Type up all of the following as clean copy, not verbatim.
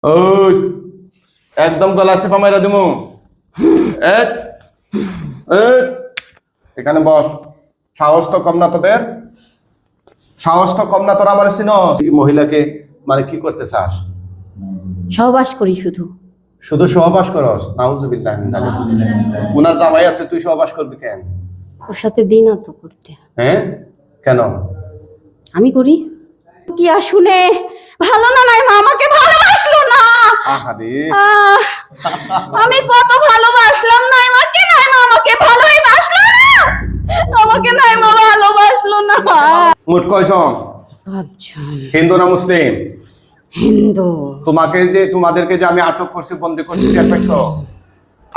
ওই একদম গলা চেপা মাইরা দিমু। এখানে বস। সাহস তো কম না তোদের, সাহস তো কম না তোরা আমার চিনস? মহিলাকে মানে কি করতে চাস? সহবাস করি শুধু। শুধু সহবাস করস? নাউজুবিল্লাহ মিন যালিক। উনার জামাই আছে, তুই সহবাস করবি কেন? ওর সাথে দিন না তো করতে। হ্যাঁ কেন? আমি করি কি আর শুনে ভালো না নাই মা আমাকে ভালোবাসলো না। আহারে আমি কত ভালোবাসলাম নাই মাকে, নাই মা আমাকে ভালোই বাসলো না, আমাকে নাই মা ভালোবাসলো না। মোট কয়জন? হিন্দু না মুসলিম? হিন্দু। তোমাদেরকে যে আমি আটক করছি, বন্দী করছি, টের পাইছো?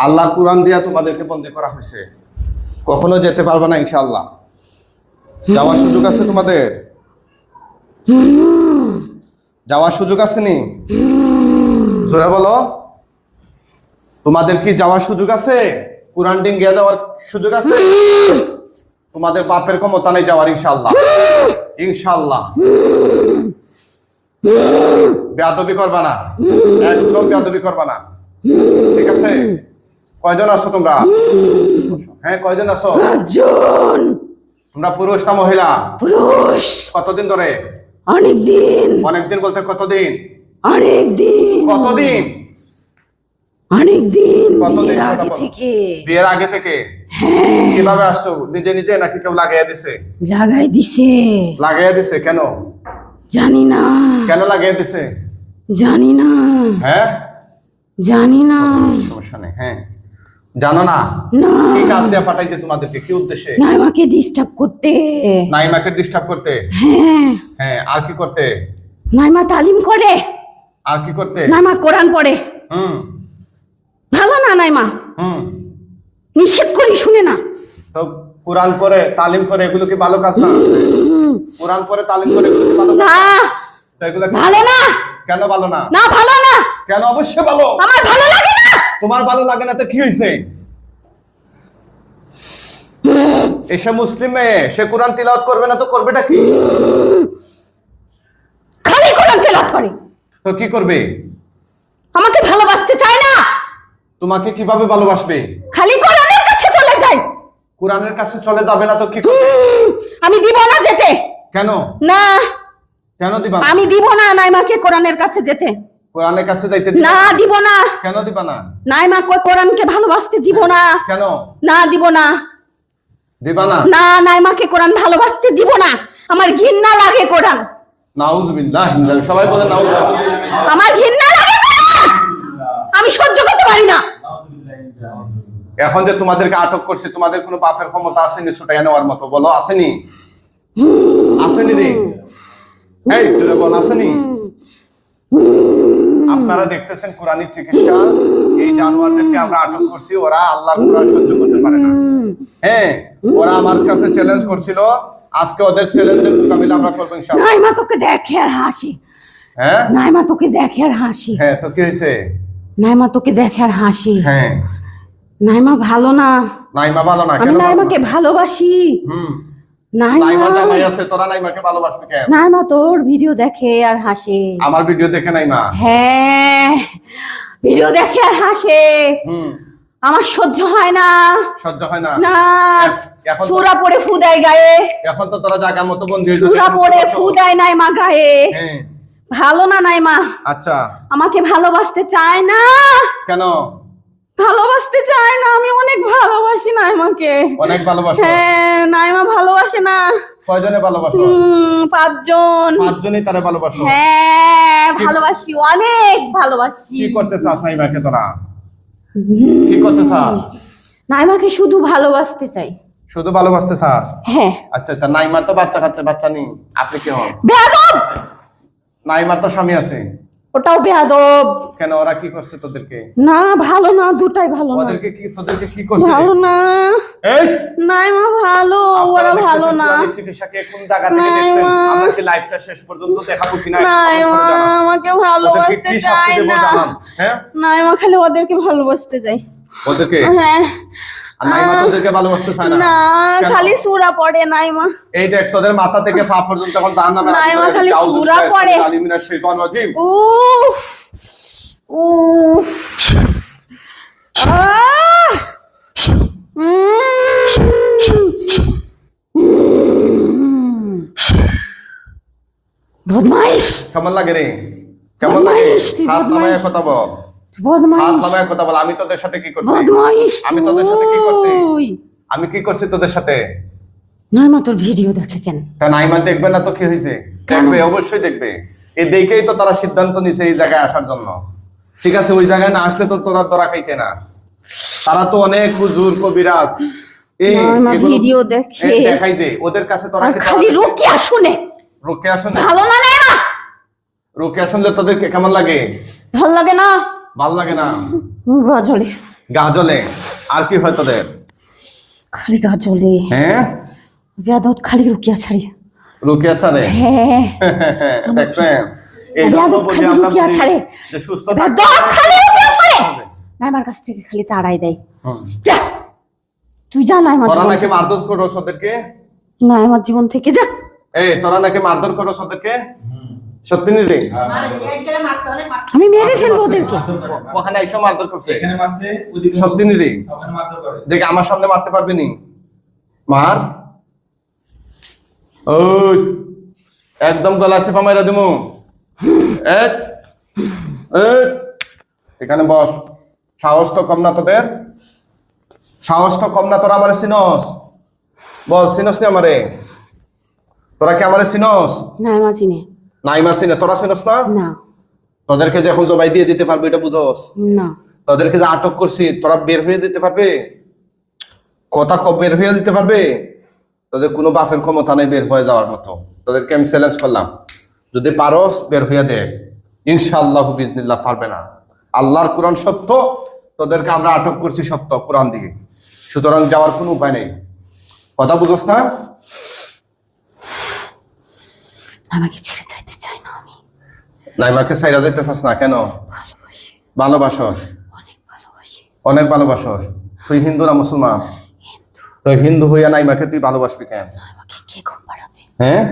আল্লাহর কুরআন দিয়া তোমাদেরকে বন্দী করা হয়েছে। কখনো যেতে পারবে না ইনশাআল্লাহ। যাওয়ার সুযোগ আছে তোমাদের? যাওয়ার সুযোগ আছে নি? জোরে বলো। তোমাদের কি যাওয়ার সুযোগ আছে? কুরআন দিন গিয়ে যাওয়ার সুযোগ আছে? তোমাদের বাপের ক্ষমতা নেই যাওয়ার ইনশাআল্লাহ। ইনশাআল্লাহ বেয়াদবি করবা না, একদম বেয়াদবি করবা না, ঠিক আছে? কয়জন আছো তোমরা? হ্যাঁ কয়জন আছো? 5 জন। তোমরা পুরুষ না মহিলা? পুরুষ। কতদিন ধরে? অনেকদিন। অনেকদিন বলতে কতদিন? অনেকদিন। কতদিন? অনেকদিন। কতদিন? বিয়ের আগে থেকে। বিয়ের আগে থেকে? হ্যাঁ। কিভাবে আসছো? নিজে নিজে নাকি কেউ লাগাইয়া দিছে? লাগাই দিছে। লাগাইয়া দিছে কেন? জানি না। কেন লাগাইয়া দিছে? জানি না। হ্যাঁ জানি না। সমস্যা নেই। হ্যাঁ জানো না? না। কি কাজ দিয়ে পাঠাইছে তোমাদেরকে? কি উদ্দেশ্যে? নাইমাকে ডিস্টার্ব করতে। নাইমাকে ডিস্টার্ব করতে? হ্যাঁ। হ্যাঁ আর কি করতে? নাইমা তালিম করে। আর কি করতে? নাইমা কোরআন পড়ে। হুম ভালো না নাইমা? হুম নিষেধ করি শুনে না। তো কোরআন পড়ে তালিম করে এগুলো কি ভালো কাজ না? কোরআন পড়ে তালিম করে এগুলো কি ভালো কাজ না? তো এগুলো ভালো না। কেন ভালো না? না ভালো না। কেন? অবশ্যই ভালো। আমার ভালো লাগে না। তোমার ভালো লাগে না তো কি হয়েছে? এসে মুসলিম মেয়ে, সে কোরআন তিলাওয়াত করবে না তো করবেটা কি? খালি কোরআন তেলাওয়াত করে। তো কি করবে? আমাকে ভালোবাসতে চায় না। তোমাকে কিভাবে ভালোবাসবে? খালি কোরআনের কাছে চলে যায়। কোরআনের কাছে চলে যাবে না তো কি করবে? আমি দিব না যেতে। কেন? না কেন দিবা না? আমি দিব না নাইমাকে কোরআনের কাছে যেতে। কোরআনের কাছে যাইতে দিবা না দিব না। কেন দিবা না? নাইমা কোরআনকে ভালোবাসতে দিব না। কেন না দিব না। দিবা না? না নাইমাকে কোরআন ভালোবাসতে দিব না। আমার ঘৃণা লাগে কোরআন। নাউজুবিল্লাহ মিন যালিক। সবাই বলে নাউজুবিল্লাহ। আমার ঘৃণা লাগে কোরআন। আমি সহ্য করতে পারি না। এখন যে তোমাদেরকে আটক করছে, তোমাদের কোনো বাপের ক্ষমতা আসেনি ছুটাইয়া নেওয়ার মতো? বলো আসেনি? আসেনি রে? এই তোরা বল আসেনি? আপনারা দেখতেছেন কোরআনিক চিকিৎসা, এই জানোয়ারদেরকে আমরা আটক করছি, ওরা আল্লাহর কোরআন সহ্য করতে পারে না। হ্যাঁ ওরা আমার কাছে চ্যালেঞ্জ করছিল, আজকে ওদের চ্যালেঞ্জের মোকাবিলা আমরা করবো ইনশাআল্লাহ। নাইমা তোকে দেখে আর হাসি। হ্যাঁ নাইমা তোকে দেখে আর হাসি। হ্যাঁ তো কি হয়েছে? নাইমা তোকে দেখে আর হাসি। হ্যাঁ নাইমা ভালো না। নাইমা ভালো না? আমি কেন? নাইমাকে ভালোবাসি। নাইমার নাইমা জামাই আছে, তোরা নাইমাকে ভালোবাসবি কেন? নাইমা তোর ভিডিও দেখে আর হাসে। আমার ভিডিও দেখে নাইমা? হ্যাঁ ভিডিও দেখে আর হাসে। আমার সহ্য হয় না। সহ্য হয় না? না এখন সূরা পড়ে ফু দেয় গায়ে। এখন তো তোরা জায়গা মতো বন্ধ হয়ে যাবে। সূরা পড়ে ফু দেয় নাইমা গায়ে। হ্যাঁ ভালো না নাইমা। আচ্ছা আমাকে ভালোবাসতে চায় না। কেন ভালোবাসতে চায় না? আমি অনেক ভালোবাসি নাইমাকে। অনেক ভালোবাসো? হ্যাঁ নাইমা ভালোবাসে না। কয়জনে ভালোবাসো? 5 জন। 5 জনই তারে ভালোবাসো? হ্যাঁ ভালোবাসি, অনেক ভালোবাসি। কি করতে চাস নাইমাকে তোরা? কি করতে চাস? নাইমাকে শুধু ভালোবাসতে চাই। শুধু ভালোবাসতে চাস? হ্যাঁ। আচ্ছা আচ্ছা নাইমার তো বাচ্চা কাচ্চা বাচ্চা নেই, আপনি কি হন? বেয়াদব। নাইমার তো স্বামী আছে। ওটাও বেয়াদব। কেন ওরা কি করছে তোদেরকে? না ভালো না, দুটাই ভালো না। তোদেরকে কি করছে? ভালো না। এই নাইমা ভালো, ওরা ভালো না। চিকিৎসাকে কোন জায়গা থেকে দেখছেন? আমাকে লাইভটা শেষ পর্যন্ত দেখাবো কিনা? নাইমা আমাকে ভালোবাসতে চায় না। হ্যাঁ নাইমা খালি ওদেরকে ভালোবাসতে চাই। ওদেরকে? হ্যাঁ। আর নাইমা তোদেরকে ভালোবাসতে চায় না? না খালি সূরা পড়ে নাইমা। এই দেখ তোদের মাথা থেকে পা পর্যন্ত এখন জাহান্নামে নাইমা খালি সূরা পড়ে। আলিমিনাশ শাইতানির রাজিম। উফ কেমন লাগে রে? কেমন লাগে? হাত নামায় কথা বল। হাত নামায় কথা বল। আমি তোদের সাথে কি করছি? আমি তোদের সাথে কি করছি? আমি কি করছি তোদের সাথে? নাইমা তোর ভিডিও দেখে কেন? তা নাইমা দেখবে না তো কি হয়েছে? দেখবে, অবশ্যই দেখবে। এই দেখেই তো তারা সিদ্ধান্ত নিছে এই জায়গায় আসার জন্য। ঠিক আছে, ওই জায়গায় না আসলে তো তোরা ধরা খাইতে না। তারা তো অনেক হুজুর কবিরাজ এই ভিডিও দেখে দেখাই দে ওদের কাছে। তোরা কি খালি রুকিয়া শুনে? রুকিয়া শুনে ভালো না নাইমা? রুকিয়া শুনলে তোদের কেমন লাগে? ভালো লাগে না? ভালো লাগে না? গা জ্বলে। গা জ্বলে। আর কি হয় তোদের? খালি গা জ্বলে। হ্যাঁ, বেয়াদত খালি রুকিয়া ছাড়ি। রুকিয়া ছাড়ে? হ্যাঁ, দেখছেন, এই জন্য বলি আমরা যে সুস্থ থাকতে খালি রুকিয়া ছাড়ে। নাইমার কাছ থেকে খালি তাড়াই দেয়। যা তুই যা নাইমা। তোরা নাকি মারধর করছ ওদেরকে? নাইমার জীবন থেকে যা। এই তোরা নাকি মারধর করছ ওদেরকে? সত্যি নি রে? আমি মেরে ফেলবো ওদেরকে। ওখানে এসে মারধর করছে? এখানে মারছে, ওইদিকে সত্যি নি রে? ওখানে মারধর করে। দেখ আমার সামনে মারতে পারবি নি? মার। ওই একদম গলা চেপা মাইরা দিমু। এক এক এখানে বস। সাহস তো কম না তোদের? সাহস তো কম না? তোরা আমারে চিনস? বল, চিনস নি আমারে? তোরা কি আমারে চিনস? নাইমা চিনে নাইমা চিনে, তোরা চিনস না? না। তোদেরকে যে এখন জবাই দিয়ে দিতে পারবে এটা বুঝস? না। তোদেরকে যে আটক করছি তোরা বের হয়ে যেতে পারবে? কথা কব বের হয়ে যেতে পারবে? তোদের কোনো বাপের ক্ষমতা নেই বের হয়ে যাওয়ার মতো। তোদেরকে আমি চ্যালেঞ্জ করলাম, যদি পারস বের হয়ে দে। ইনশাআল্লাহ বিজনিল্লাহ পারবে না। আল্লাহর কোরআন সত্য, তোদেরকে আমরা আটক করছি সত্য কোরআন দিয়ে। সুতরাং যাওয়ার কোনো উপায় নেই। কথা বুঝোস না? আমাকে ছেড়ে যাইতে চাই না আমি। নাইমাকে ছাইরা যাইতে চাস না কেন? ভালোবাসি, ভালোবাসস? অনেক ভালোবাসি। অনেক ভালোবাসস? তুই হিন্দু না মুসলমান? তুই হিন্দু হইয়া নাইমাকে তুই ভালোবাসবি কেন? আমাকে কে ঘুম পাড়াবে? হ্যাঁ,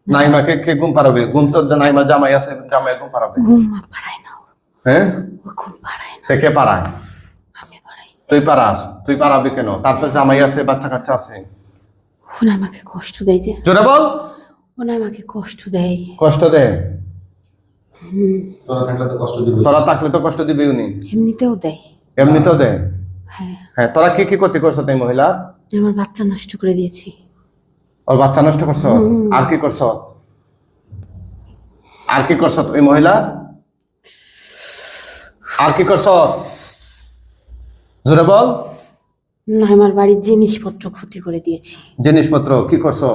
নাইমাকে কে ঘুম পাড়াবে? ঘুম তো নাইমা জামাই আছে, জামাই ঘুম পাড়াবে? ঘুম পাড়ায় না ও। হ্যাঁ, ও ঘুম পাড়ায় না। কে পাড়ায়? আমি পাড়াই। তুই পারাস? তুই পারাবি কেন? তার তো জামাই আছে, বাচ্চা কাচ্চা আছে। ও না আমাকে কষ্ট দেয় যে। জোরে বল। ও না আমাকে কষ্ট দেয়। কষ্ট দে? তোরা থাকলে তো কষ্ট দিবে। তোরা থাকলে তো কষ্ট দিবি উনি। এমনিতেও দেয়। এমনিতেও দে? হ্যাঁ। হ্যাঁ, তোরা কি কি ক্ষতি করছো তুই মহিলা? আমার বাচ্চা নষ্ট করে দিয়েছি। ওর বাচ্চা নষ্ট করছো? আর কি করছো? আর কি করছো তুই মহিলা? আর কি করছো? জোরে বল। না, আমার বাড়ির জিনিসপত্র ক্ষতি করে দিয়েছি। জিনিসপত্র কি করছো?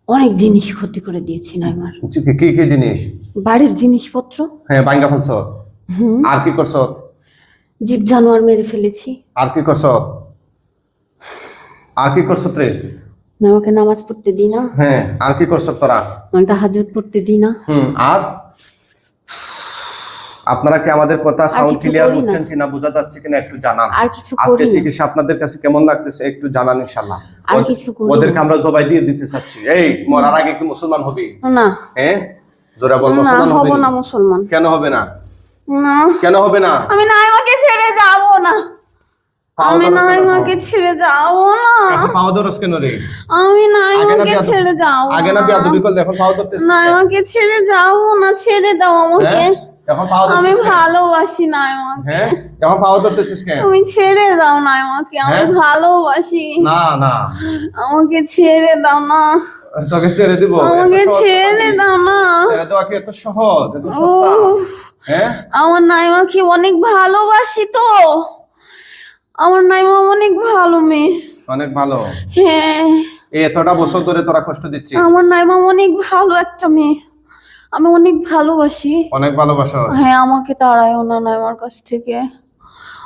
অনেক জিনিস ক্ষতি করে দিয়েছি নাইমার। কি কি জিনিস? বাড়ির জিনিসপত্র। হ্যাঁ, ভাঙ্গা ফেলছো? আর কি করছো? জীব জানোয়ার মেরে ফেলেছি। আর কি করছো? আর কি করছো তুই? আমাকে নামাজ পড়তে দিই না। হ্যাঁ, আর কি করছো তোরা? আমি তাহাজ্জুদ পড়তে দিই না। আর আপনারা কি আমাদের কথা সাউন্ড কিছু ক্লিয়ার করি না। হচ্ছেন কিনা, বোঝা যাচ্ছে কিনা একটু জানান। আর কিছু আজকে করি না। চিকিৎসা আপনাদের কাছে কেমন লাগতেছে একটু জানান ইনশাআল্লাহ। আর কিছু করি না। ওদেরকে আমরা জবাই দিয়ে দিতে চাচ্ছি। এই মরার আগে কি মুসলমান হবি? না। হ্যাঁ, জোরে বল। না, মুসলমান হব হবি না মুসলমান। কেন হবে না? না, কেন হবে না? আমি নাইমাকে ছেড়ে যাব না। পাও আমি ধরস কেন? নাইমাকে ছেড়ে যাব না। এখন পাও ধরস কেন রে? আমি আগে না নাইমাকে বিয়াদবি- ছেড়ে যাব আগে না বিয়াদবি করলে এখন পাও ধরতেছিস কেন? নাইমাকে ছেড়ে যাব না, ছেড়ে দাও আমাকে। হ্যাঁ? এখন পাও আমি ধরতেছিস কেন? ভালোবাসি নাইমাকে। হ্যাঁ, এখন পাও ধরতেছিস কেন? তুমি ছেড়ে দাও নাইমাকে, আমি হ্যাঁ? ভালোবাসি। না না, আমাকে ছেড়ে দাও না, তোকে ছেড়ে দিব? আমাকে এত সহজ ছেড়ে কথা দাও না। ছেড়ে দেওয়া কি এত সহজ, এত সস্তা? উফ, হ্যাঁ, আমার নাইমাকে অনেক ভালোবাসি তো। আমার নাইমা অনেক ভালো মেয়ে। অনেক ভালো। হ্যাঁ, এই এতটা বছর ধরে তোরা কষ্ট দিচ্ছিস। আমার নাইমা অনেক ভালো একটা মেয়ে। আমি অনেক ভালোবাসি। অনেক ভালোবাসো। হ্যাঁ, আমাকে তাড়ায়ও না নাইমার কাছ থেকে।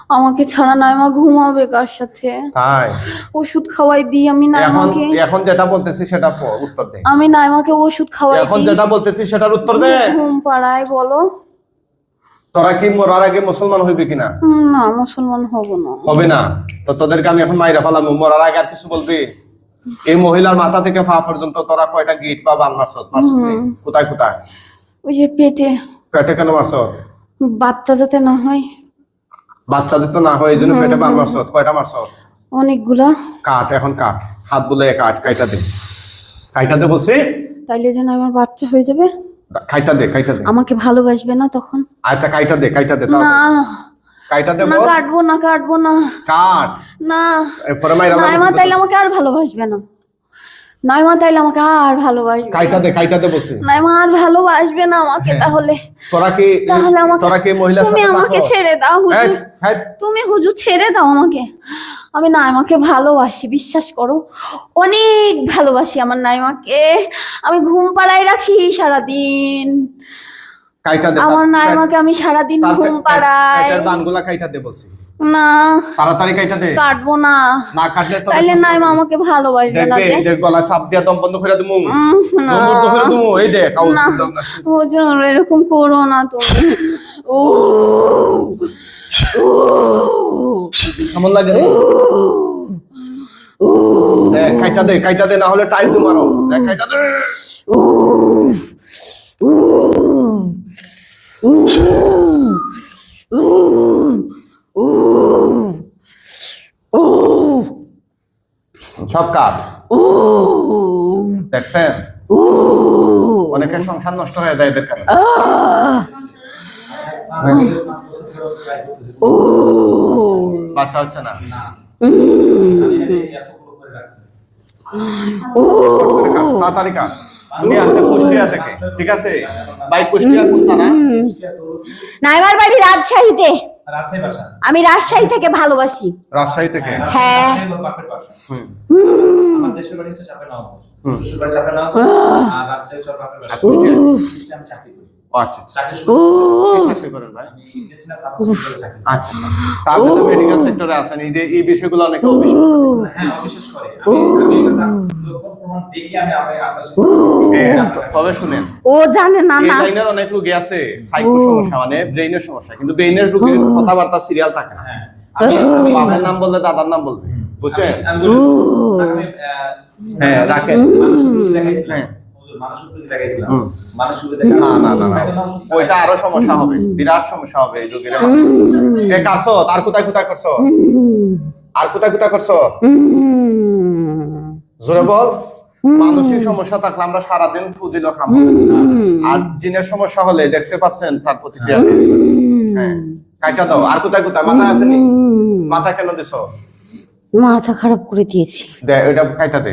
আমাকে ছাড়া নাইমা ঘুমাবে কার সাথে? তাই ওষুধ খাওয়াই দিই আমি এখন নাইমাকে। এখন যেটা বলতেছি সেটা উত্তর দে। আমি নাইমাকে ওষুধ খাওয়াই এখন দিই। যেটা বলতেছি সেটার উত্তর দে। ঘুম পাড়ায় বলো। তোরা কি মরার আগে মুসলমান হইবি কিনা? না, মুসলমান হব না। হবে না তো তোদেরকে আমি এখন মাইরা ফেলাম। মরার আগে আর কিছু বলবি? এই মহিলার মাথা থেকে পা পর্যন্ত তোরা কয়টা গিট বা বান মারছত? কোথায় কোথায়? ওই যে পেটে। পেটে কেন মারছত? বাচ্চা যাতে না হয়। বাচ্চা যেত না হয় এই জন্য পেটে বান মারছত? কয়টা মারছত? অনেকগুলা। কাট, এখন কাট, হাত বলে কাট, কাইটা দে, কাইটা দে বলছি। তাইলে যেন আমার বাচ্চা হয়ে যাবে। কাইটা দে কাইটা দে আমাকে ভালোবাসবে না তখন? আচ্ছা কাইটা দে না কাইটা দে না, বল কাটবো না কাট না। এরপরে মাইরা নাইমা তাইলে আমাকে আর ভালোবাসবে না। নাইমা তাইলে আমাকে আর ভালোবাসবে না। কাইটা দে বলছি নাইমা আর ভালোবাসবে না আমাকে। তাহলে তোরা কি মহিলার তুমি সাথে আমাকে থাকো? ছেড়ে দাও হুজুর। হ্যাঁ তুমি হুজুর ছেড়ে দাও আমাকে। আমি নাইমাকে ভালোবাসি, বিশ্বাস করো, অনেক ভালোবাসি আমার নাইমাকে। আমি ঘুম পাড়ায় রাখি সারাদিন। কাইটা দে আমার নাইমাকে আমি সারাদিন ঘুম পাড়াই। কাইটার বানগুলা কাইটা দে বলছি না তাড়াতাড়ি কাইটা দে কাটবো না। না কাটলে তো তাইলে নাইমা আমাকে ভালোবাসবে না দেখবে যে। দেখ গলা চাপ দিয়া দম বন্ধ করে দিমু না দম বন্ধ করে দিমু এই দেখ আউজ না দম না হুজুর এরকম করো না তুমি। ও কেমন লাগে রে দেখ কাইটা দে না হলে টাইম দিমু আরো দেখ কাইটা দে সব কাট দেখছেন অনেকের সংসার নষ্ট হয়ে যায় এদের কারণে বাচ্চা হচ্ছে না তাড়াতাড়ি কাট উনি আছে কুষ্টিয়া থেকে ঠিক আছে ভাই কুষ্টিয়া কোনটা না নাইমার বাড়ি রাজশাহীতে। রাজশাহী ভাষা আমি রাজশাহী থেকে ভালোবাসি। রাজশাহী থেকে হ্যাঁ। বাপের ভাষা হুম আমার দেশের বাড়ি হচ্ছে চাপেনাও শ্বশুর বাড়ি চাপেনাও আর রাজশাহী হচ্ছে বাপের ভাষা কুষ্টিয়া আমি চাকরি করি ও আচ্ছা চাকরি শুরু কি চাকরি করেন ভাই আমি মেডিসিনাল ফার্মাসিউটিক্যাল চাকরি আচ্ছা তাহলে তো মেডিকেল সেক্টরে আছেন এই যে এই বিষয়গুলো অনেকে অবিশ্বাস করে। হ্যাঁ অবিশ্বাস করে আমি এটা লক্ষণ প্রমাণ দেখি আমি আপনার সাথে তবে শুনেন ও জানে না এই না। লাইনের অনেক রোগী আছে সাইকো সমস্যা মানে ব্রেইনের সমস্যা কিন্তু ব্রেইনের রোগীর কথাবার্তা সিরিয়াল থাকে না হ্যাঁ আমি বাবার নাম বললে দাদার নাম বলবে বুঝছেন আমি হ্যাঁ রাখেন হ্যাঁ না ওইটা আরো সমস্যা হবে বিরাট সমস্যা হবে এই রোগীর এ কাছো আর কোথায় করছো আর কোথায় করছো জোরে বল মানসিক সমস্যা থাকলে আমরা সারাদিন ফুদিল খাবো আর জিনের সমস্যা হলে দেখতে পাচ্ছেন তার প্রতিক্রিয়া হ্যাঁ কাইটা দাও আর কোথায় মাথা আসেনি মাথা কেন দিছো মাথা খারাপ করে দিয়েছি। দে ওইটা কাইটা দে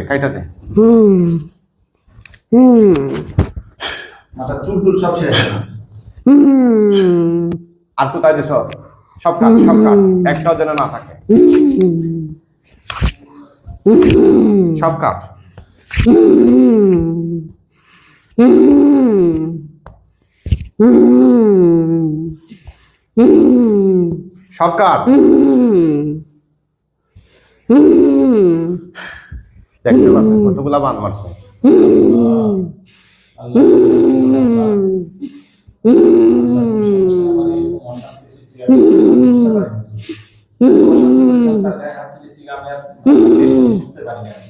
মাথা চুল সব শেষ আর কোথায় দিছো সব কাট একটাও যেন না থাকে সব কাট সব কাট দেখতে পাচ্ছেন কতগুলা বান মারছে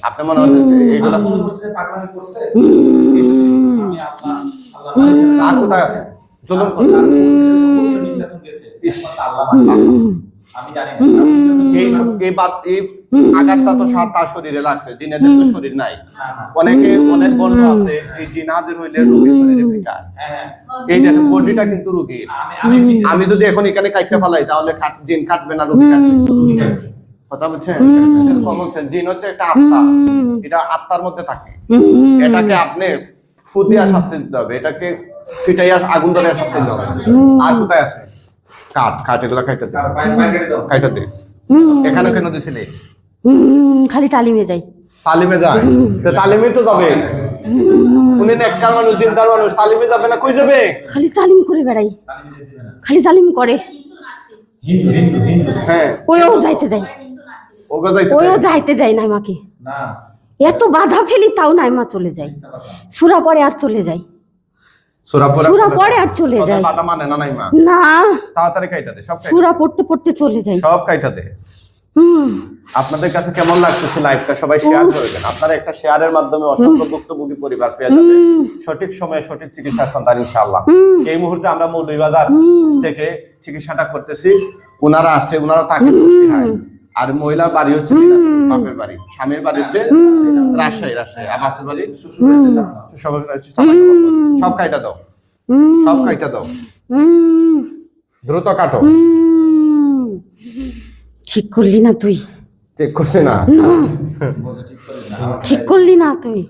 আপনি মনে হচ্ছে এইগুলা আর কোথায় আছে চলুন এই আঘাতটা তো তার শরীরে লাগছে জিনেদের তো শরীর নাই অনেক বন্ধু আছে এই জিন হাজির হইলে রোগীর শরীরে পিটায় এই দেখেন বডিটা কিন্তু রোগীর আমি যদি এখন এখানে কাটতে ফেলাই তাহলে জিন কাটবে না রোগী কাটবে কথা বুঝছেন কমন সেন্স জিন হচ্ছে একটা আত্মা এটা আত্মার মধ্যে থাকে এটাকে আপনি ফুদিয়া শাস্তি দিতে হবে এটাকে ফিটাইয়া আগুন ধরে শাস্তি দিতে হবে আর কোথায় আছে কাট এগুলা কাইটা দে এখানে কেন দিছিলি খালি তালিমে যাই তালিমে যায় তালিমে তো যাবে উনি নেককার মানুষ দিনদার মানুষ তালিমে যাবে না কই যাবে খালি তালিম করে বেড়াই খালি তালিম করে হ্যাঁ ওইও যাইতে দেয় ওইও যাইতে দেয় না আমাকে এত বাধা ফেলি তাও নাইমা চলে যায় সূরা পড়ে আর চলে যায় সূরা পড়ে আর চলে যায় বাধা মানে না নাইমা না তাড়াতাড়ি কাইটা দে সব সূরা পড়তে চলে যায় সব কাইটা দে আপনাদের কাছে কেমন লাগতেছে লাইভটা সবাই শেয়ার করবেন আপনারা একটা শেয়ারের মাধ্যমে অসংখ্য ভুক্তভোগী পরিবার পেয়ে যাবে সঠিক সময়ে সঠিক চিকিৎসা সন্ধান ইনশাআল্লাহ এই মুহূর্তে আমরা মৌলভীবাজার থেকে চিকিৎসাটা করতেছি ওনারা আসছে ওনারা তাকে পুষ্টি হয় আর মহিলার বাড়ি হচ্ছে বাপের বাড়ি স্বামীর বাড়ি হচ্ছে রাজশাহী আর বাপের বাড়ি সব কাইটা দাও সব কাইটা দাও, দ্রুত কাটো। ঠিক করলি না তুই, চেক করছি না, ঠিক করলি না তুই,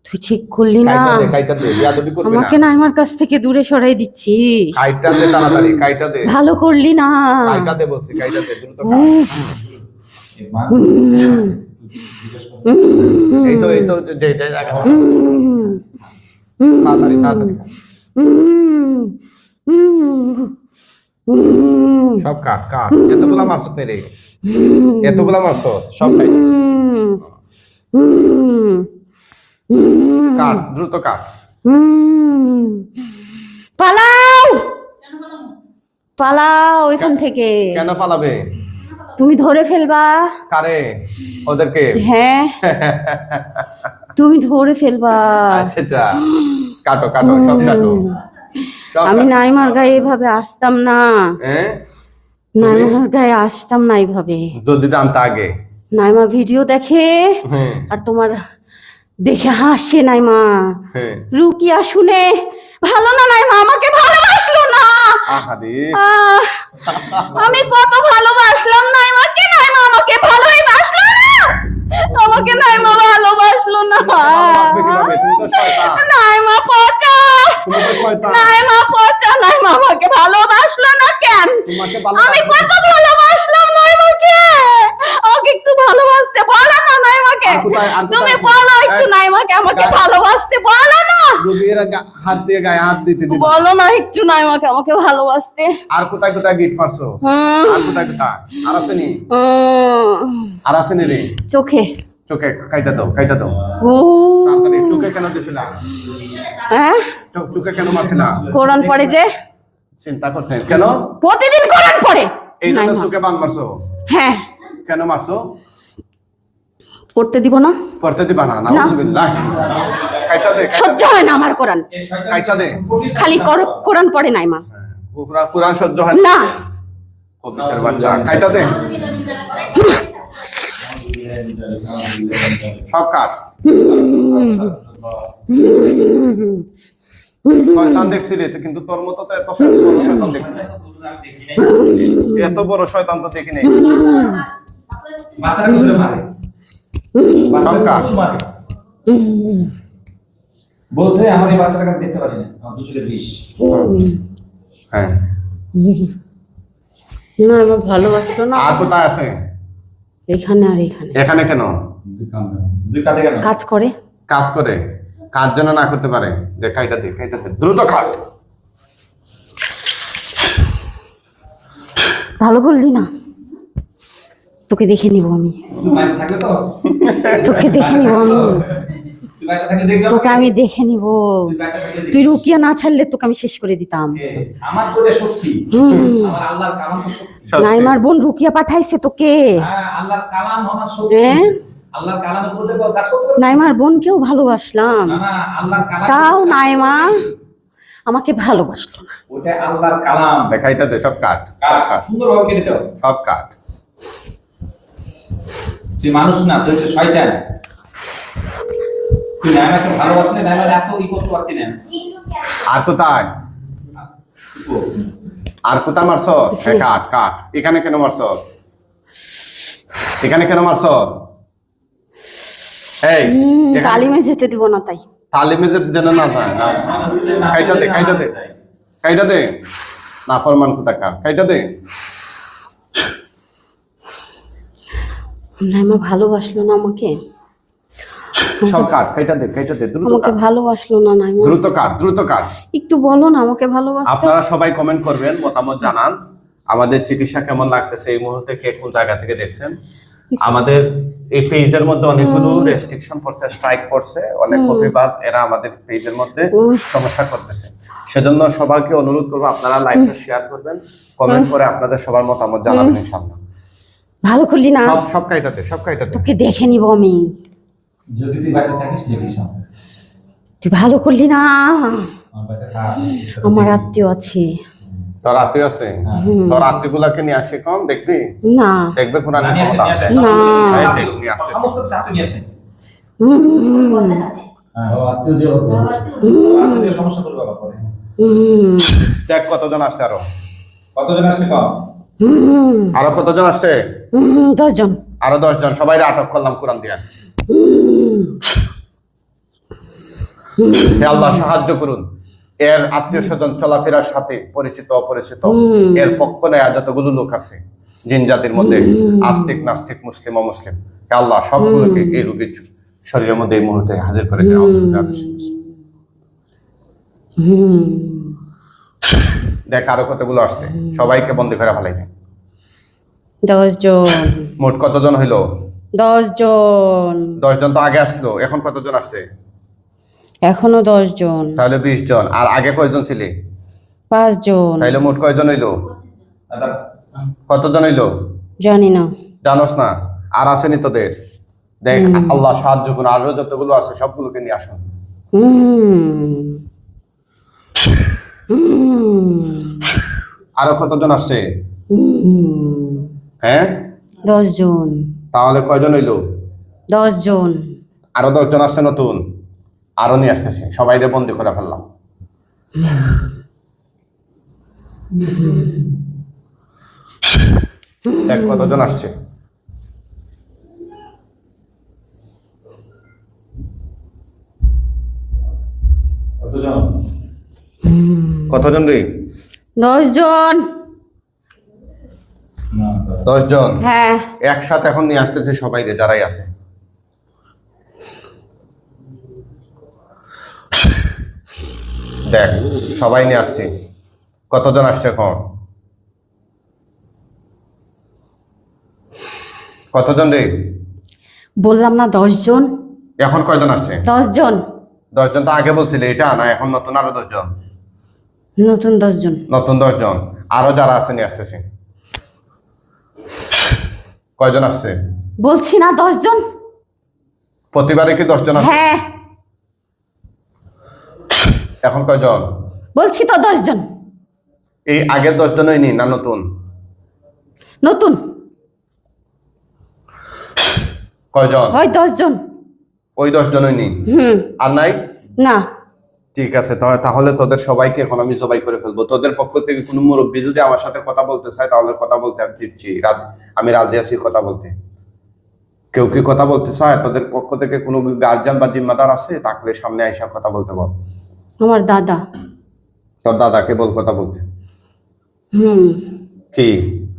তুই ঠিক করলি না। কাইটা দে, বিয়াদবি করবি না। আমাকে না আমার কাছ থেকে দূরে সরাই দিচ্ছিস। কাইটা দে তাড়াতাড়ি, কাইটা দে। ভালো করলি না। কাইটা দে বলছি, কাইটা দে, দ্রুত কাট। এই তো যে জায়গা, তাড়াতাড়ি তাড়াতাড়ি সব কাট কাট। এতগুলা মারছ রে, এতগুলা মারছ, সব কাট কাট, দ্রুত কাট। পালাও, পালাও এখান থেকে। কেন পালাবে? তুমি ধরে ফেলবা। কারে? ওদেরকে? হ্যাঁ, তুমি ধরে ফেলবা। আচ্ছা কাটো কাটো, সব কাটো। আমি নাইমার গায়ে এভাবে আসতাম না, হ্যাঁ নাইমার গায়ে আসতাম না এইভাবে। যদি জানতা আগে। নাইমা ভিডিও দেখে আর তোমার দেখে হাসে নাইমা। রুকিয়া শুনে ভালো না, নাইমা আমাকে ভালোবাসলো না। আমি কত ভালোবাসলাম নাইমাকে, নাইমা আমাকে ভালোই বাসলো না। আমাকে নাইমা ভালোবাসলো না। নাইমা পচা, নাইমা পচা, নাইমা আমাকে ভালোবাসলো না কেন? আমি কত ভালোবাসলাম নাইমাকে, আমাকে একটু ভালোবাসতে বলো না নাইমাকে। তুমি বলো একটু নাইমাকে আমাকে ভালোবাসতে বলো না। হাত দিয়ে গায়ে হাত দিতে দিবে, বলো না একটু নাইমাকে আমাকে ভালোবাসতে। আর কোথায় কোথায় গিট মারছো? আর কোথায় কোথায়? আর আসেনি? আর আসেনি রে? চোখে, চোখে কাইটা দাও, কাইটা দাও। ও তাড়াতাড়ি। চোখে কেন দিছিলা? হ্যাঁ, চোখে কেন মারছিলা? কোরআন পড়ে যে। চিন্তা করছেন কেন? প্রতিদিন কোরআন পড়ে। এই জন্য চোখে বান মারছো? হ্যাঁ। কেন মারছো? পড়তে দিব না, পড়তে দিবা না? নাউজুবিল্লাহ। কাইটা দে, সহ্য হয় না আমার কোরআন। কাইটা দে। খালি কোরআন পড়ে নাইমা। কোরআন সহ্য হয় না। কবিসের বাচ্চা, কাইটা দে। সব কাট। শয়তান দেখছি রে, কিন্তু তোর মতো তো এত বড় শয়তান দেখি নাই। এত বড় শয়তান তো দেখি নাই। বাচ্চারা ধরে মারে, সব কাট। বলছে আমার এই বাচ্চাটাকে আমি দেখতে পারি না, আমার দু চোখে বিষ। হ্যাঁ, না আমার ভালোবাসলো না। আর কোথায় আছে? এখানে আর এখানে। এখানে কেন? দুই কাঁধে কেন? কাজ করে, কাজ করে, কাজ যেন না করতে পারে। দেখ কাইটা দে, কাইটা দে, দ্রুত কাট। ভালো করলি না, তোকে দেখে নিব আমি। তুই মাইসে থাকলে তো তোকে দেখে নিব আমি, তুই মাইসে থাকলে দেখবি তোকে আমি দেখে নিব। তুই মাইসে থাকলে দেখবি। তুই রুকিয়া না ছাড়লে তোকে আমি শেষ করে দিতাম। আমার তো শক্তি, আমার আল্লাহর কালাম তো শক্তি। নাইমার বোন রুকিয়া পাঠাইছে তোকে। হ্যাঁ, আল্লাহর কালাম আমার শক্তি। হ্যাঁ, আল্লাহর কালামের উপর দিয়ে কাজ করতে পারবে। নাইমার বোনকেও ভালোবাসলাম, না না, আল্লাহর কালাম। তাও নাইমা আমাকে ভালোবাসলো না। ওটা আল্লাহর কালাম। দেখাইটা দে, সব কাট, সব কাজ কাট, সুন্দরভাবে কেটে দাও। সব কাট। তুই মানুষ না, তুই হচ্ছে শয়তান। তুই নাইমাকে ভালোবাসলে নাইমাকে এত করতে পারতি না। আর কোথায়? আর কোথায় মারছ? কাট কাট। এখানে কেন মারছ? এখানে কেন মারছ? এই তালিমে যেতে দিব না তাই। তালিমে যেন না যায় না। কাইটা দে, কাইটা দে, কাইটা দে। না ফরমান কোথায় কাট, কাইটা দে। নাইমা ভালোবাসলো না আমাকে। সব কাট, কাইটা দে, কাইটা দে, দ্রুত আমাকে কাট, ভালোবাসলো না নাইমা। দ্রুত কাট, দ্রুত কাট। একটু বলো না আমাকে ভালোবাসতে। আপনারা সবাই কমেন্ট করবেন, মতামত জানান। আমাদের চিকিৎসা কেমন লাগতেছে, এই মুহূর্তে কে কোন জায়গা থেকে দেখছেন। আমাদের এই পেজের মধ্যে অনেকগুলো রেস্ট্রিকশন পড়ছে, স্ট্রাইক পড়ছে, অনেক কপিবাজ এরা আমাদের পেজের মধ্যে সমস্যা করতেছে। সেজন্য সবাইকে অনুরোধ করবো আপনারা লাইভটা শেয়ার করবেন, কমেন্ট করে আপনাদের সবার মতামত জানাবেন ইনশাআল্লাহ। ভালো করলি না। সব সব কাইটা দে, সব কাইটা দে। তোকে দেখে নিব আমি। যদি তুই বাঁচে থাকিস দেখিস তুই ভালো করলি না। আমার বাচ্চা খা। আমার আত্মীয় আছে। তোর আত্মীয় আছে? তোর আত্মীয়গুলাকে নিয়ে আসে কম দেখবি? না দেখবে কোরআনের নিয়ে আসে, ক্ষমতা। নিয়ে আসে। না। নিয়ে আসতে। সমস্ত চাপ নিয়ে আসে। হুম। আত্মীয় সমস্যা করবে বাবা পরে। দেখ কতজন আসছে আরো। কতজন আসছে কম? আরো কতজন আসছে? 10 জন। আরো 10 জন। সবাই আটক করলাম কোরআন দিয়া। হে আল্লাহ সাহায্য করুন। এর আত্মীয় স্বজন চলাফেরার সাথে পরিচিত অপরিচিত এর পক্ষ নেয়া যতগুলো লোক আছে জিন জাতির মধ্যে, আস্তিক নাস্তিক মুসলিম অমুসলিম, হে আল্লাহ সবগুলোকে এই রোগীর শরীরের মধ্যে এই মুহূর্তে হাজির করে দেন। দেখ আরো কতগুলো আসছে, সবাইকে বন্দী করে ফেলাই দেয়। 10 জন। মোট কতজন হইলো? 10 জন। 10 জন তো আগে আসলো, এখন কতজন আসছে? এখনো 10 জন। তাহলে 20 জন। আর আগে কয়জন ছিলে? 5 জন। তাইলে মোট কয়জন হইলো? কতজন হইলো? জানি না। জানোস না? আর আসেনি তোদের? দেখ আল্লাহ সাহায্য করুন, আরো যতগুলো আছে সবগুলোকে নিয়ে আসুন। আরো কতজন আসছে? হ্যাঁ 10 জন। তাহলে কয়জন হইলো? 10 জন। আরো 10 জন আসছে নতুন, আরো নিয়ে আসতেছে। সবাইকে বন্দি করে ফেললাম। দেখ কতজন আসছে। কতজন? কতজন রে? 10 জন। 10 জন। হ্যাঁ। একসাথে এখন নিয়ে আসতেছে সবাইকে যারাই আছে। দেখ সবাই নিয়ে আসছি। কতজন আসছে এখন? কতজন রে? বললাম না 10 জন। এখন কয়জন আসছে? 10 জন। 10 জন তো আগে বলছিলে, এটা না এখন নতুন আরো 10 জন। নতুন 10 জন। নতুন 10 জন। আরো যারা আছে নিয়ে আসতেছে। কয়জন আসছে? বলছি না 10 জন। প্রতিবারে কি 10 জন আসছে? হ্যাঁ এখন কয়জন? বলছি তো 10 জন। এই আগের 10 জনই নি না নতুন? নতুন। কয়জন? ওই 10 জন। ওই 10 জনই নি। আর নাই? না। ঠিক আছে, তাহলে তোদের সবাইকে এখন আমি জবাই করে ফেলবো। তোদের পক্ষ থেকে কোনো মুরব্বী যদি আমার সাথে কথা বলতে চায় তাহলে কথা বলতে আমি দিচ্ছি, আমি রাজি আছি কথা বলতে। কেউ কি কথা বলতে চায়? তোদের পক্ষ থেকে কোনো গার্জিয়ান বা জিম্মাদার আছে? তাহলে সামনে আইসা কথা বলতে বল। আমার দাদা। তোর দাদাকে বল কথা বলতে। কি?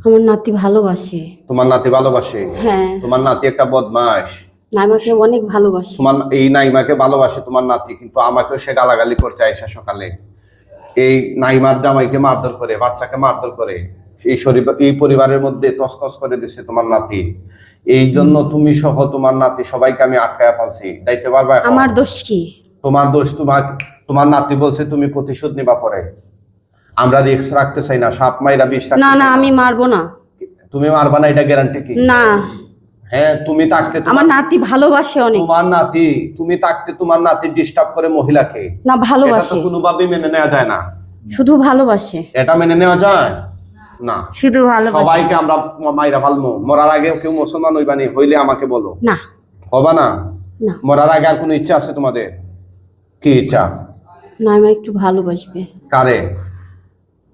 আমার নাতি ভালোবাসে। তোমার নাতি ভালোবাসে? হ্যাঁ। তোমার নাতি একটা বদমাশ। নাইমাকে অনেক ভালোবাসে। তোমার এই নাইমাকে ভালোবাসে তোমার নাতি, কিন্তু আমাকেও সে গালাগালি করছে আইসা সকালে। এই নাইমার জামাইকে মারধর করে, বাচ্চাকে মারধর করে, এই পরিবারের মধ্যে তছনছ করে দিচ্ছে তোমার নাতি। এই জন্য তুমি সহ তোমার নাতি সবাইকে আমি আটকায়া ফেলছি। দায়িত্ব পারবা? আমার দোষ কি? তোমার দোষ। তোমার নাতি বলছে তুমি প্রতিশোধ নিবা পরে। আমরা রিস্ক রাখতে চাই না, সাপ মাইরা বিষ রাখতে না চাই না, আমি মারবো না। তুমি মারবা না, এটা গ্যারান্টি কি? না। হ্যাঁ তুমি থাকতে আমার নাতি ভালোবাসে অনেক। তোমার নাতি, তুমি থাকতে তোমার নাতি ডিস্টার্ব করে মহিলাকে? না, ভালোবাসে। এটা তো কোনোভাবেই মেনে নেওয়া যায় না। শুধু ভালোবাসে। এটা মেনে নেওয়া যায় না। শুধু ভালোবাসে। সবাইকে আমরা মাইরা ফালমু। মরার আগে কেউ মুসলমান হইবানি, হইলে আমাকে বলো। না। হবা না? না। মরার আগে আর কোনো ইচ্ছা আছে তোমাদের? কি ইচ্ছা? না, আমি একটু ভালোবাসবে। কারে?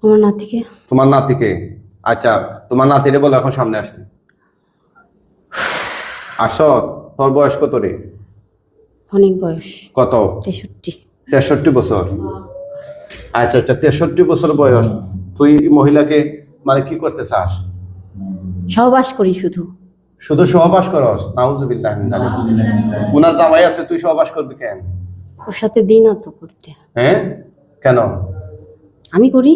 আমার নাতিকে। তোমার নাতিকে? আচ্ছা তোমার নাতিরে বলো এখন সামনে আসতে। আসো। তোর বয়স কত রে? অনেক বয়স। কত? 63। 63 বছর। আচ্ছা আচ্ছা, 63 বছর বয়স। তুই মহিলাকে মানে কি করতে চাস? সহবাস করি শুধু। শুধু সহবাস করস? নাউজুবিল্লাহ মিন যালিক। উনার জামাই আছে, তুই সহবাস করবি কেন? ওর সাথে দিন তো করতে। হ্যাঁ কেন? আমি করি।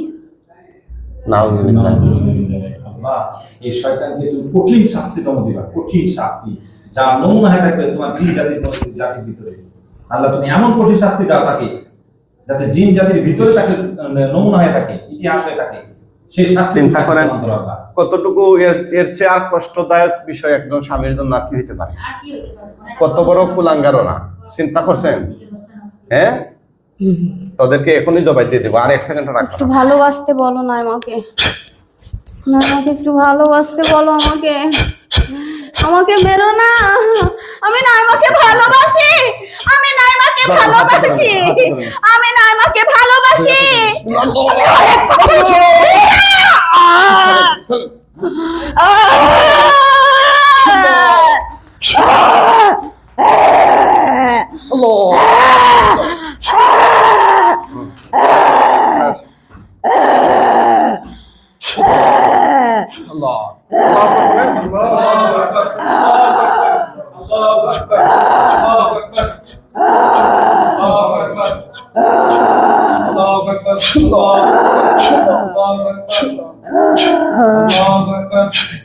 নাউজুবিল্লাহ। আল্লাহ, এই শয়তানকে তুমি কঠিন শাস্তি দিবা, কঠিন শাস্তি, যা নমুনা হয়ে থাকবে তোমার জিন জাতির ভিতরে। আল্লাহ তুমি এমন কঠিন শাস্তি দাও তাকে, যাতে জিন জাতির ভিতরে তাকে নমুনা হয়ে থাকে, ইতিহাস হয়ে থাকে। সেই শাস্তি চিন্তা করেন কতটুকু এর চেয়ে আর কষ্টদায়ক বিষয় একজন স্বামীর জন্য আর কি হতে পারে? কত বড় কুলাঙ্গারও না। চিন্তা করছেন? হ্যাঁ তোদেরকে এখনই জবাই দিয়ে দেবো, আর 1 সেকেন্ড রাখবো একটু না। ভালোবাসতে বলো না আমাকে। না, আমাকে একটু ভালোবাসতে বলো আমাকে। আমাকে মেরো না। আমি না আমাকে ভালোবাসি। আমি নাইমাকে ভালোবাসি, আমি নাইমাকে ভালোবাসি। আমি অনেক ভালোবাসি।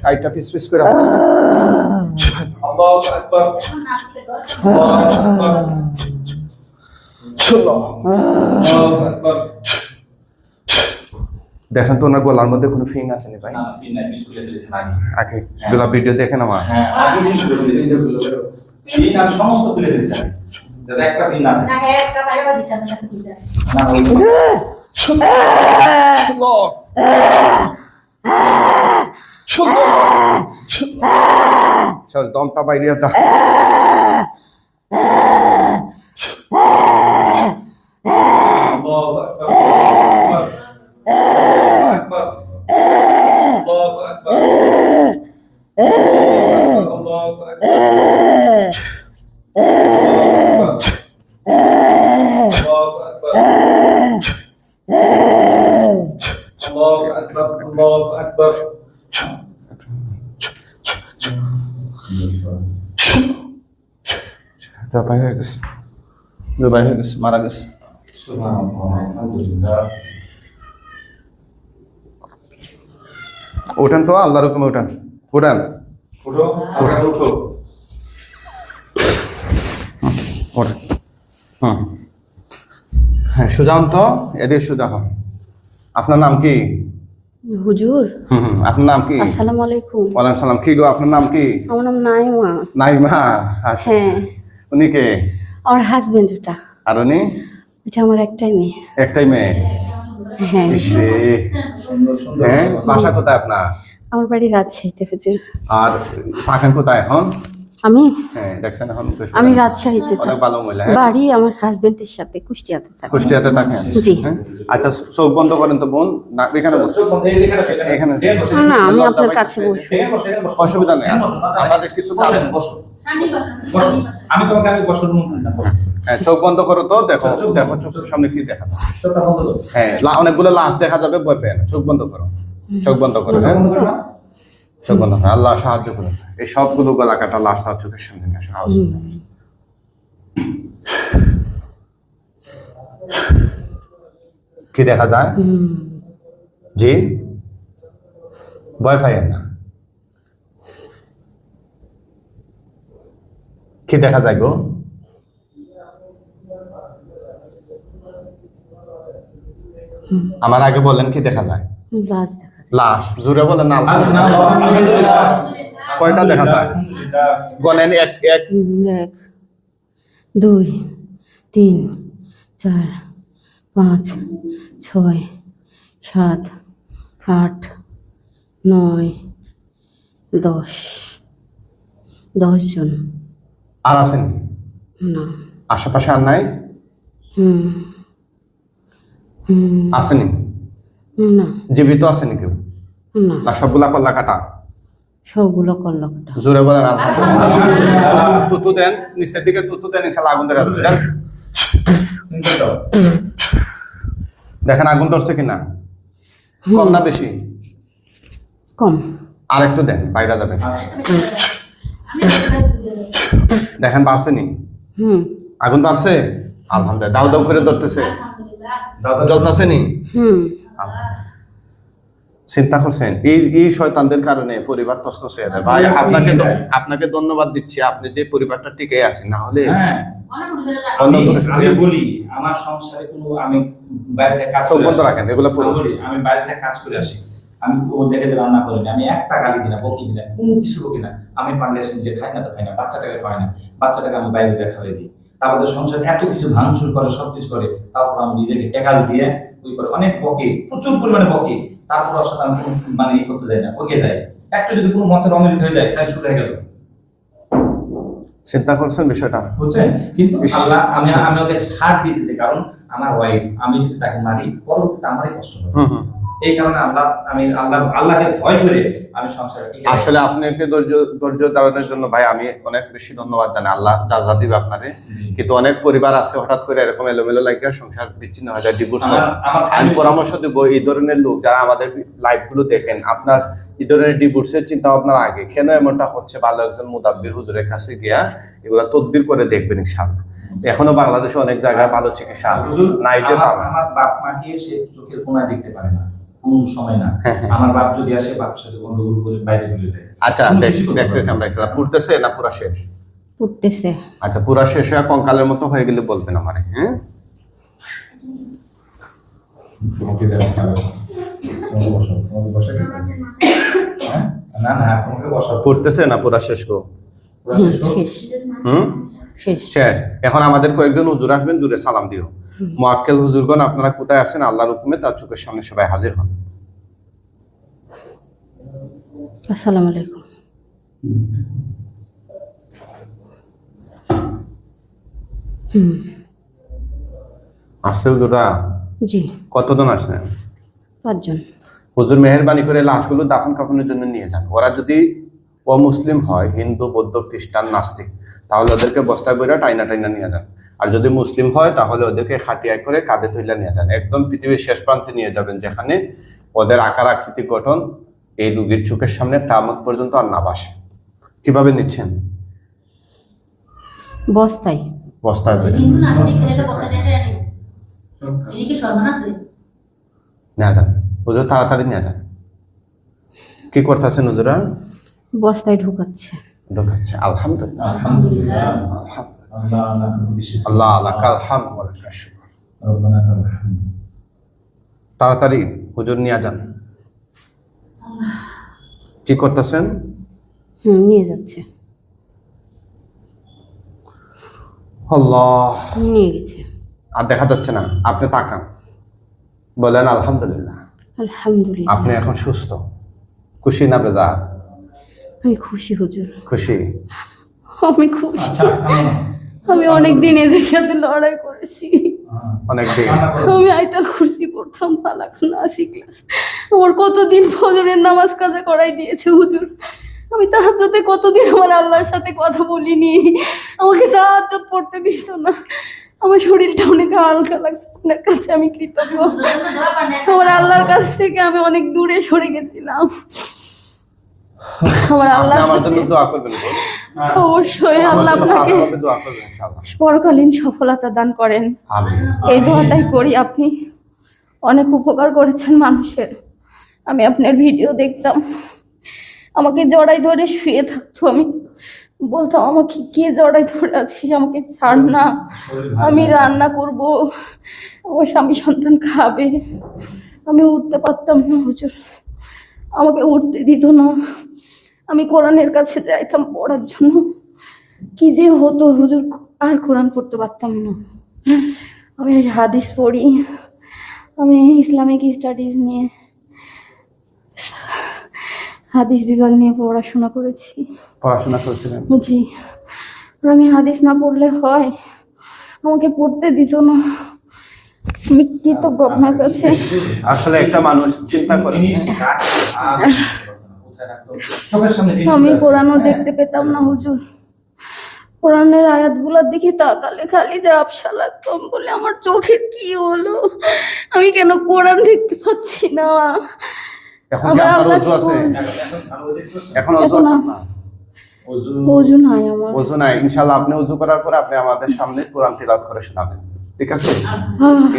আইটা পিস পিস করে দেখেন তো ওনার গলার মধ্যে কোনো ফিং আছে না ভাই? আগে গুলা ভিডিও দেখেন আমার। সমস্ত তুলে ফেলেছে যাতে একটা ফিন না থাকে। একটা বাইরে দিছেন না কিটা সব দমটা বাইরে যা। Dubai হয়ে গেছে, দুবাই হয়ে গেছে, মারা গেছে। ওঠেন তো, আল্লাহর হুকুমে ওঠেন, ওঠেন উঠো উঠো উঠো ওঠেন। হ্যাঁ সুজান তো, এদের সুজা হন। আপনার নাম কি? হুজুর, আপনার নাম কি? আসসালামু আলাইকুম। ওয়ালাইকুম সালাম। কি গো আপনার নাম কি? আমার নাম নাইমা। নাইমা? আচ্ছা। হ্যাঁ। উনি কে? আমার হাজবেন্ড ওটা। আর উনি? এটা আমার একটাই মেয়ে। একটাই মেয়ে? হ্যাঁ। ইসরে। হ্যাঁ, বাসা কোথায় আপনার? আমার বাড়ি রাজশাহীতে হুজুর। আর থাকেন কোথায় এখন? আমি হ্যাঁ দেখছেন এখন আমি রাজশাহীতে অনেক থাকি। ভালো মহিলা। হ্যাঁ বাড়ি আমার হাজবেন্ডের সাথে কুষ্টিয়াতে থাকি। কুষ্টিয়াতে থাকেন? জি। হ্যাঁ আচ্ছা, চোখ বন্ধ করেন তো বোন। না এখানে বসো। চোখ বন্ধ, এই লেখাটা সেখানে এখানে। না আমি আপনার কাছে বসবো। এখানে বসো, এখানে বসো। অসুবিধা নেই, আমাদের কিছু কাজ বসেন, আছে। বসো সামনে বসো। আমি তোমাকে আমি বসার রুম না বসো। হ্যাঁ চোখ বন্ধ করো তো, দেখো চোখ বন্ধ। দেখো চোখের সামনে কি দেখা যায়। চোখটা বন্ধ করো। হ্যাঁ অনেকগুলো লাশ দেখা যাবে, ভয় পেয়ে না। চোখ বন্ধ করো, চোখ বন্ধ করো। চোখটা হ্যাঁ বন্ধ করো না? চোখ বন্ধ করো। আল্লাহ সাহায্য করুন। এই সবগুলো গলা কাটা লাশ তার চোখের সামনে নিয়ে আসো। কি দেখা যায়? জি, ভয় পাইয়েন না। কি দেখা যায় গো? আমার আগে বলেন কি দেখা যায়? লাশ দেখা যায়। লাশ। জোরে বলেন না। আলহামদুলিল্লাহ। কয়টা দেখা যায়? আলহামদুলিল্লাহ। বলেন। এক এক 1 2 3 4 5 6 7 8 9 10 জন। আর আছেন? না। আশেপাশে আর নাই? হুম হুম আসেনি? না জীবিত আসেনি কেউ? না, না সবগুলা কল্লা কাটা? সবগুলো কল্লকটা। জোরে বলেন আলহামদুলিল্লাহ। তুতু দেন, নিচের দিকে তুতু দেন, ইনশাআল্লাহ আগুন ধরে দেন। শুনতে দাও। দেখেন আগুন ধরছে কিনা। কম না বেশি? কম। আরেকটু দেন, বাইরে যাবেন। দেখেন বাড়ছে নি? হুম আগুন বাড়ছে? আলহামদুলিল্লাহ। দাউ দাউ করে ধরতেছে? দাও, দাও। জ্বলতেছে নি? হুম চিন্তা করছেন এই শয়তানদের কারণে পরিবার তছনছ হয়ে যায়। ভাই আপনাকে ধন্যবাদ দিচ্ছি, আপনি যে পরিবারটা টিকে আছেন, না হলে হ্যাঁ, অন্য আমি পুরুষ- আমি বলি আমার সংসারে কোনো আমি বাইরে থেকে কাজ চোখ করে বন্ধ আসি। রাখেন, এগুলো পুরো আমি বলি আমি বাইরে থেকে কাজ করে আসি, আমি ও দেখে রান্না করি না, আমি একটা গালি দিই না, বকি দিই না, কোনো কিছু বকি না। আমি পারলে এসে যে খাই না তো খাই না, বাচ্চাটাকে খাই না, বাচ্চাটাকে আমি বাইরে দিয়ে খাইয়ে দিই। তারপরে সংসারে এত কিছু ভাঙচুর করে, সবকিছু করে, তারপর আমি নিজেকে টেকাল দিয়ে ওই করে অনেক বকে, প্রচুর পরিমাণে বকে। তারপর ওর সাথে আমি কোনো মানে করতে যাই না, ওকে যাই। একটু যদি কোনো মতের অমিল হয়ে যায় তাই শুরু হয়ে গেল। চিন্তা করছেন বিষয়টা? বুঝছেন? কিন্তু আল্লাহ আমি ওকে ছাড় দিয়েছি যে কারণ আমার ওয়াইফ, আমি যদি তাকে মারি পরবর্তীতে আমারই কষ্ট হবে। এই কারণে আমি আল্লাহকে ভয় করে আমি সংসারে টিকে আছি। আসলে আপনাকে ধৈর্য ধারণের জন্য ভাই আমি অনেক বেশি ধন্যবাদ জানাই। আল্লাহ যা দিবে আপনারে। কিন্তু অনেক পরিবার আছে হঠাৎ করে এরকম এলোমেলো লাগিয়ে সংসার বিচ্ছিন্ন হয়ে যায়, ডিভোর্স হয়। আমি পরামর্শ দেব এই ধরনের লোক যারা আমাদের লাইভ গুলো দেখেন, আপনার এই ধরনের ডিভোর্সের চিন্তা ভাবনার আগে কেন এমনটা হচ্ছে ভালো একজন মুদাব্বির হুজুরের কাছে গিয়া এগুলা তদবির করে দেখবেন ইনশাআল্লাহ। এখনো বাংলাদেশে অনেক জায়গায় ভালো চিকিৎসা আছে, নাই যে তা না। আমার বাপ মাকে সে চোখের কোণায় দেখতে পারে না, কোন সময় না। আমার বাপ যদি আসে বাপের সাথে গন্ডগোল করে বাইরে বেরিয়ে যায়। আচ্ছা দেখতেছি আমরা ইনশাআল্লাহ। পড়তেছে না পুরা শেষ? পড়তেছে। আচ্ছা পুরা শেষ হয়ে কঙ্কালের মতো হয়ে গেলে বলবেন আমারে। হ্যাঁ তোমাকে দেওয়া ভালো। তোমাকে বসো, তোমাকে বসে কি? না না, তোমাকে বসো। পড়তেছে না পুরা শেষ গো? শেষ। শেষ। শেষ। এখন আমাদের কয়েকজন হুজুর আসবেন, জুড়ে সালাম দিও। মুআক্কেল হুজুরগণ আপনারা কোথায় আছেন? আল্লাহর হুকুমে তার চোখের সামনে সবাই হাজির হন। আসসালামু আলাইকুম। আসছে হুজুরা? জি। কতজন আসছেন? 5 জন। হুজুর মেহেরবানি করে লাশগুলো দাফন কাফনের জন্য নিয়ে যান। ওরা যদি অমুসলিম হয়, হিন্দু বৌদ্ধ খ্রিস্টান নাস্তিক, তাহলে ওদেরকে বস্তায় বইরা টাইনা নিয়ে যান। আর যদি মুসলিম হয় তাহলে ওদেরকে খাটিয়ায় করে কাঁধে তুলে নিয়ে যান, একদম পৃথিবীর শেষ প্রান্তে নিয়ে যাবেন, যেখানে ওদের আকার আকৃতি গঠন এই রোগীর চোখের সামনে কিয়ামত পর্যন্ত আর না বাসে। কিভাবে নিচ্ছেন? বস্তায় বস্তায় হিন্দু নাস্তিক এটা বসে নেটে আনি এই কি সর্বনাশ আছে? নিয়ে যান হুজুর, তাড়াতাড়ি নিয়ে যান। কি করতেছেন হুজুরা? বস্তায় ঢুকাচ্ছে। ঢোকাচ্ছে। আলহামদুলিল্লাহ। আলহামদুলিল্লাহ। আল্লাহ লাকাল হামদ ওয়া লাকাশ শুকর। রব্বানা লাকাল হামদ। তাড়াতাড়ি হুজুর নিয়ে যান। কি করতেছেন? নিয়ে যাচ্ছে। আল্লাহ, নিয়ে গেছে। আর দেখা যাচ্ছে না। আপনি তাকান, বলেন আলহামদুলিল্লাহ। আলহামদুলিল্লাহ। আপনি এখন সুস্থ, খুশি না বেজার? আমি খুশি হুজুর। খুশি? আমি খুশি। আচ্ছা, আমি অনেক দিন এদের সাথে লড়াই করেছি। অনেক দিন। আমি আয়াতুল কুরসি পড়তাম, ফালাক নাসি ক্লাস। আমার কতদিন ফজরের নামাজ কাজা করাই দিয়েছে হুজুর। আমি তাহাজ্জুদে কতদিন আমার আল্লাহর সাথে কথা বলিনি, আমাকে তাহাজ্জুদ পড়তে দিত না। আমার শরীরটা অনেক হালকা লাগছে, আপনার কাছে আমি কৃতজ্ঞ। আমার আল্লাহর কাছ থেকে আমি অনেক দূরে সরে গেছিলাম। আমার আল্লাহ আমার জন্য দোয়া করবেন। অবশ্যই আল্লাহ আপনাকে দোয়া করবেন ইনশাআল্লাহ। পরকালীন সফলতা দান করেন, আমিন। এই দোয়াটাই করি। আপনি অনেক উপকার করেছেন মানুষের। আমি আপনার ভিডিও দেখতাম, আমাকে জড়াই ধরে শুয়ে থাকতো। আমি বলতাম, আমাকে কে জড়াই ধরে আছিস, আমাকে ছাড় না, আমি রান্না করব, আমার স্বামী সন্তান খাবে। আমি উঠতে পারতাম না হুজুর, আমাকে উঠতে দিত না। আমি কোরআনের কাছে যাইতাম পড়ার জন্য, কি যে হতো হুজুর, আর কোরআন পড়তে পারতাম না। আমি হাদিস পড়ি, আমি ইসলামিক স্টাডিজ নিয়ে, হাদিস বিভাগ নিয়ে পড়াশোনা করেছি। পড়াশোনা করছিলেন? জি। আর আমি হাদিস না পড়লে হয়, আমাকে পড়তে দিত না। আমি কৃতজ্ঞ আপনার কাছে। আসলে একটা মানুষ চিন্তা করে, চোখের সামনে জিনিস আমি কোরআনও দেখতে পেতাম না হুজুর। কোরআনের আয়াতগুলোর দিকে তাকালে খালি যে আফসা লাগতাম, বলে আমার চোখের কি হলো, আমি কেন কোরআন দেখতে পাচ্ছি না। এখন কি আপনার ওযু আছে? এখন ওযু আছে না? ওযু নাই আমার। ওযু নাই। ইনশাআল্লাহ আপনি ওযু করার পরে আপনি আমাদের সামনে কোরআন তিলাওয়াত করে শোনাবেন, ঠিক আছে?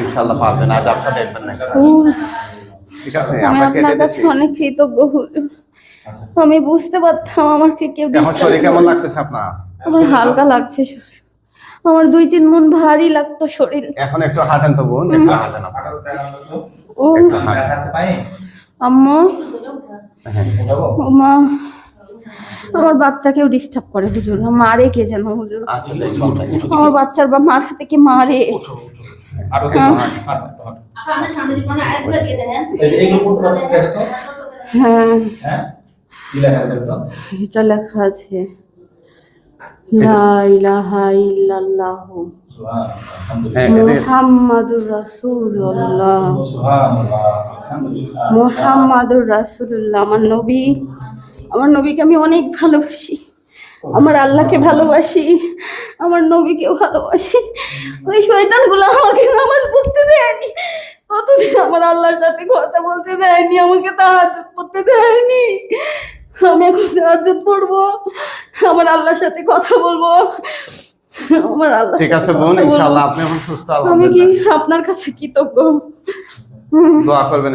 ইনশাআল্লাহ পারবেন। আজ আপনি দেখবেন না, ঠিক আছে? আমি আমরা আপনার কেটে কাছে দিচ্ছি। অনেক কৃতজ্ঞ হুজুর। আমি বুঝতে পারতাম আমাকে কেউ এখন শরীর কেমন লাগতেছে আপনার? আমার হালকা লাগছে, আমার 2-3 মণ ভারী লাগতো শরীর। এখন একটু হাঁটেন তো বোন, একটু হাঁটেন আপনি। ও একটু হাঁটেন। আম্মা, হ্যাঁ। ও মা, আমার বাচ্চাকেও ডিস্টার্ব করে হুজুর, মারে কে যেন হুজুর, আমার বাচ্চার বা মাথা থেকে মারে। আপনার সামনে জীবনে আয়াতগুলো দিয়ে দেন। হ্যাঁ, হ্যাঁ, কি লেখা আছে? এটা লেখা আছে, লা ইলাহা ইল্লাল্লাহ হ্যাঁ, এদিকে। মুহাম্মাদুর রাসূলুল্লাহ সুবহানাল্লাহ, আলহামদুলিল্লাহ। মুহাম্মাদুর রাসূলুল্লাহ। আমার নবীকে আমি অনেক ভালোবাসি, আমার আল্লাহকে ভালোবাসি, আমার নবীকে ভালোবাসি। ওই শয়তানগুলো আমাকে নামাজ পড়তে দেয়নি, কতদিন আমার আল্লাহর সাথে কথা বলতে দেয়নি, আমাকে তাহাজ্জুদ পড়তে দেয়নি। আমি এখন তাহাজ্জুদ পড়বো, আমার আল্লাহর সাথে কথা বলবো, আমার আল্লাহ। ঠিক আছে বোন, ইনশাআল্লাহ আপনি এখন সুস্থ, আমি কি আলহামদুলিল্লাহ। আপনার কাছে কৃতজ্ঞ। দোয়া করবেন।